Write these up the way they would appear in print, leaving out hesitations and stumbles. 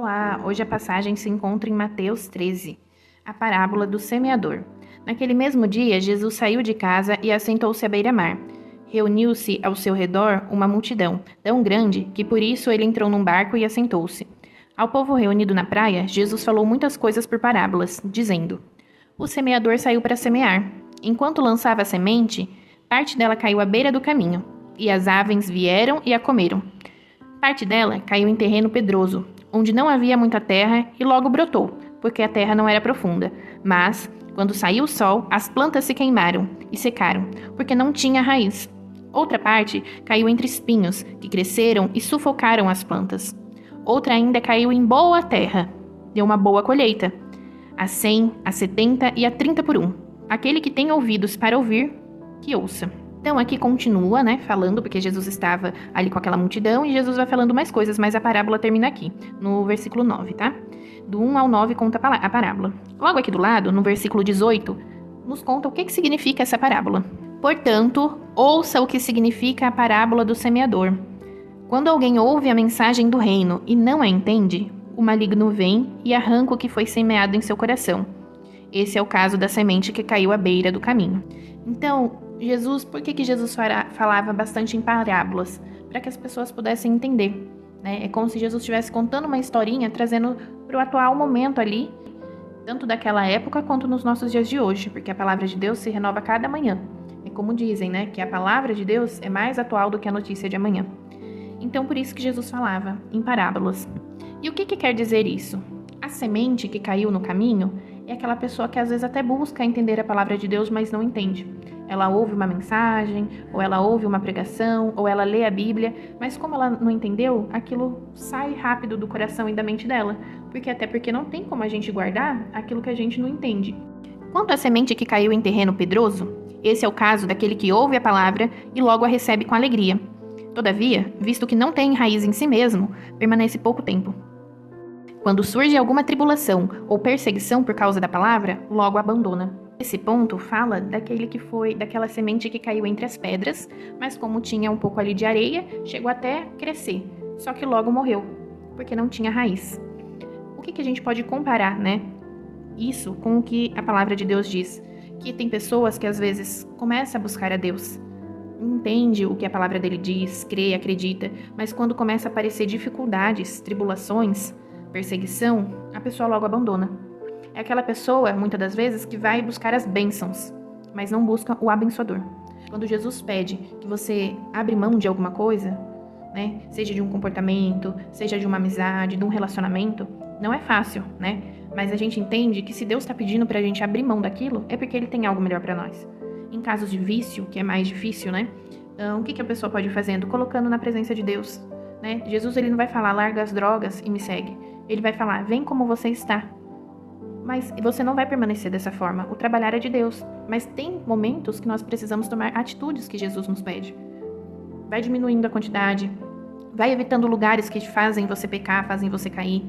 Olá, hoje a passagem se encontra em Mateus 13, a parábola do semeador. Naquele mesmo dia, Jesus saiu de casa e assentou-se à beira-mar. Reuniu-se ao seu redor uma multidão, tão grande que por isso ele entrou num barco e assentou-se. Ao povo reunido na praia, Jesus falou muitas coisas por parábolas, dizendo: O semeador saiu para semear. Enquanto lançava a semente, parte dela caiu à beira do caminho, e as aves vieram e a comeram. Parte dela caiu em terreno pedroso, onde não havia muita terra e logo brotou, porque a terra não era profunda. Mas, quando saiu o sol, as plantas se queimaram e secaram, porque não tinha raiz. Outra parte caiu entre espinhos, que cresceram e sufocaram as plantas. Outra ainda caiu em boa terra, deu uma boa colheita, a 100, a 70 e a 30 por 1. Aquele que tem ouvidos para ouvir, que ouça. Então aqui continua, falando, porque Jesus estava ali com aquela multidão e Jesus vai falando mais coisas, mas a parábola termina aqui, no versículo 9, tá? Do 1 ao 9 conta a parábola. Logo aqui do lado, no versículo 18, nos conta o que significa essa parábola. Portanto, ouça o que significa a parábola do semeador. Quando alguém ouve a mensagem do reino e não a entende, o maligno vem e arranca o que foi semeado em seu coração. Esse é o caso da semente que caiu à beira do caminho. Então, Jesus, por que Jesus falava bastante em parábolas? Para que as pessoas pudessem entender. É como se Jesus estivesse contando uma historinha, trazendo para o atual momento ali, tanto daquela época quanto nos nossos dias de hoje, porque a palavra de Deus se renova cada manhã. É como dizem, que a palavra de Deus é mais atual do que a notícia de amanhã. Então, por isso que Jesus falava em parábolas. E o que quer dizer isso? A semente que caiu no caminho é aquela pessoa que às vezes até busca entender a palavra de Deus, mas não entende. Ela ouve uma mensagem, ou ela ouve uma pregação, ou ela lê a Bíblia, mas como ela não entendeu, aquilo sai rápido do coração e da mente dela, porque não tem como a gente guardar aquilo que a gente não entende. Quanto à semente que caiu em terreno pedroso, esse é o caso daquele que ouve a palavra e logo a recebe com alegria. Todavia, visto que não tem raiz em si mesmo, permanece pouco tempo. Quando surge alguma tribulação ou perseguição por causa da palavra, logo abandona. Esse ponto fala daquela semente que caiu entre as pedras, mas como tinha um pouco ali de areia, chegou até crescer, só que logo morreu, porque não tinha raiz. O que a gente pode comparar, isso com o que a palavra de Deus diz? Que tem pessoas que às vezes começam a buscar a Deus, entende o que a palavra dele diz, crê, acredita, mas quando começa a aparecer dificuldades, tribulações, perseguição, a pessoa logo abandona. É aquela pessoa, muitas das vezes, que vai buscar as bênçãos, mas não busca o abençoador. Quando Jesus pede que você abre mão de alguma coisa, seja de um comportamento, seja de uma amizade, de um relacionamento, não é fácil, Mas a gente entende que se Deus está pedindo pra gente abrir mão daquilo, é porque Ele tem algo melhor pra nós. Em casos de vício, que é mais difícil, o que a pessoa pode ir fazendo? Colocando na presença de Deus, Jesus, ele não vai falar, larga as drogas e me segue. Ele vai falar, vem como você está. Mas você não vai permanecer dessa forma. O trabalhar é de Deus. Mas tem momentos que nós precisamos tomar atitudes que Jesus nos pede. Vai diminuindo a quantidade. Vai evitando lugares que fazem você pecar, fazem você cair.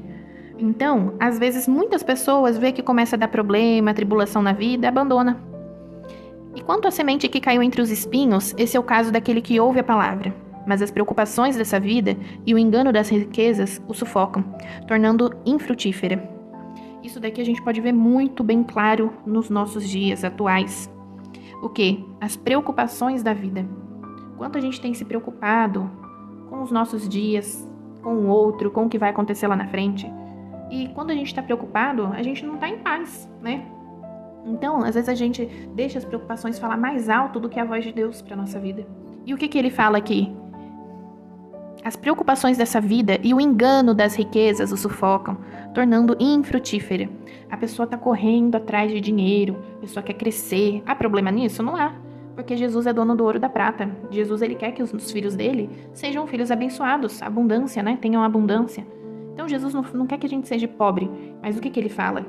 Então, às vezes, muitas pessoas vê que começa a dar problema, tribulação na vida, abandona. E quanto à semente que caiu entre os espinhos, esse é o caso daquele que ouve a palavra. Mas as preocupações dessa vida e o engano das riquezas o sufocam, tornando infrutífera. Isso daqui a gente pode ver muito bem claro nos nossos dias atuais. O quê? As preocupações da vida. Quanto a gente tem se preocupado com os nossos dias, com o outro, com o que vai acontecer lá na frente. E quando a gente está preocupado, a gente não está em paz, Então, às vezes a gente deixa as preocupações falar mais alto do que a voz de Deus para nossa vida. E o que ele fala aqui? As preocupações dessa vida e o engano das riquezas o sufocam, tornando infrutífera. A pessoa está correndo atrás de dinheiro, a pessoa quer crescer. Há problema nisso? Não há, porque Jesus é dono do ouro e da prata. Jesus, ele quer que os filhos dele sejam filhos abençoados, abundância, tenham abundância. Então Jesus não quer que a gente seja pobre, mas o que ele fala?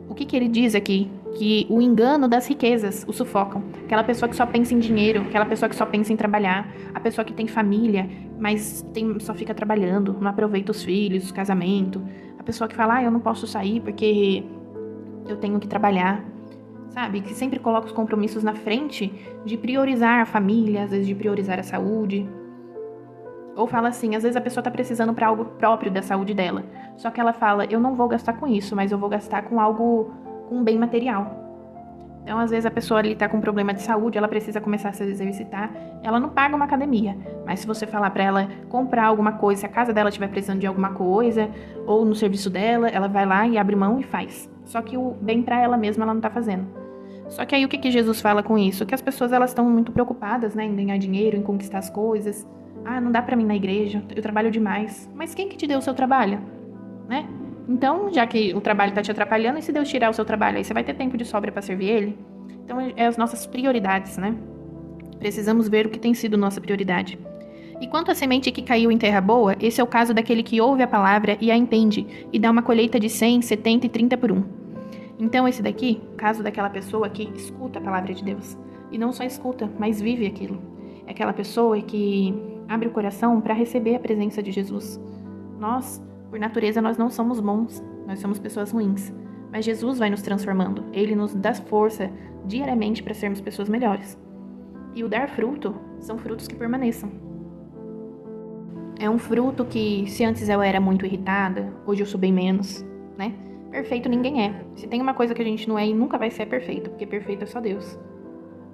O que ele diz aqui? Que o engano das riquezas o sufocam. Aquela pessoa que só pensa em dinheiro, aquela pessoa que só pensa em trabalhar, a pessoa que tem família, mas só fica trabalhando, não aproveita os filhos, o casamento. A pessoa que fala, eu não posso sair porque eu tenho que trabalhar. Sabe? Que sempre coloca os compromissos na frente de priorizar a família, às vezes de priorizar a saúde. Ou fala assim, às vezes a pessoa tá precisando para algo próprio da saúde dela. Só que ela fala, eu não vou gastar com isso, mas eu vou gastar com algo, com um bem material. Então, às vezes a pessoa ali tá com um problema de saúde, ela precisa começar a se exercitar, ela não paga uma academia. Mas se você falar para ela comprar alguma coisa, se a casa dela estiver precisando de alguma coisa, ou no serviço dela, ela vai lá e abre mão e faz. Só que o bem para ela mesma ela não tá fazendo. Só que aí o que Jesus fala com isso? Que as pessoas elas estão muito preocupadas, né, em ganhar dinheiro, em conquistar as coisas. Ah, não dá para mim ir na igreja, eu trabalho demais. Mas quem que te deu o seu trabalho, né? Então, já que o trabalho está te atrapalhando, e se Deus tirar o seu trabalho, aí você vai ter tempo de sobra para servir Ele? Então, é as nossas prioridades, né? Precisamos ver o que tem sido nossa prioridade. E quanto à semente que caiu em terra boa, esse é o caso daquele que ouve a palavra e a entende, e dá uma colheita de 100, 70 e 30 por 1. Então, esse daqui, o caso daquela pessoa que escuta a palavra de Deus. E não só escuta, mas vive aquilo. É aquela pessoa que abre o coração para receber a presença de Jesus. Nós, por natureza, nós não somos bons, nós somos pessoas ruins. Mas Jesus vai nos transformando, Ele nos dá força diariamente para sermos pessoas melhores. E o dar fruto são frutos que permaneçam. É um fruto que, se antes eu era muito irritada, hoje eu sou bem menos, né? Perfeito ninguém é. Se tem uma coisa que a gente não é e nunca vai ser perfeito, porque perfeito é só Deus.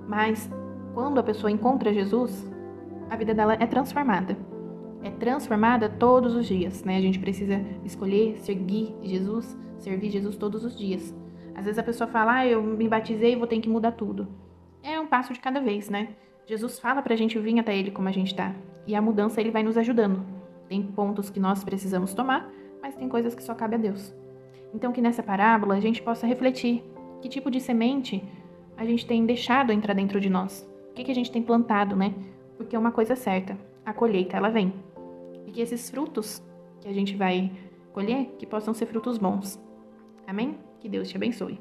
Mas quando a pessoa encontra Jesus, a vida dela é transformada. É transformada todos os dias, né? A gente precisa escolher servir Jesus todos os dias. Às vezes a pessoa fala, eu me batizei e vou ter que mudar tudo. É um passo de cada vez, né? Jesus fala pra gente vir até Ele como a gente tá. E a mudança Ele vai nos ajudando. Tem pontos que nós precisamos tomar, mas tem coisas que só cabe a Deus. Então que nessa parábola a gente possa refletir que tipo de semente a gente tem deixado entrar dentro de nós. O que a gente tem plantado, né? Porque é uma coisa certa, a colheita ela vem. E que esses frutos que a gente vai colher, que possam ser frutos bons. Amém? Que Deus te abençoe.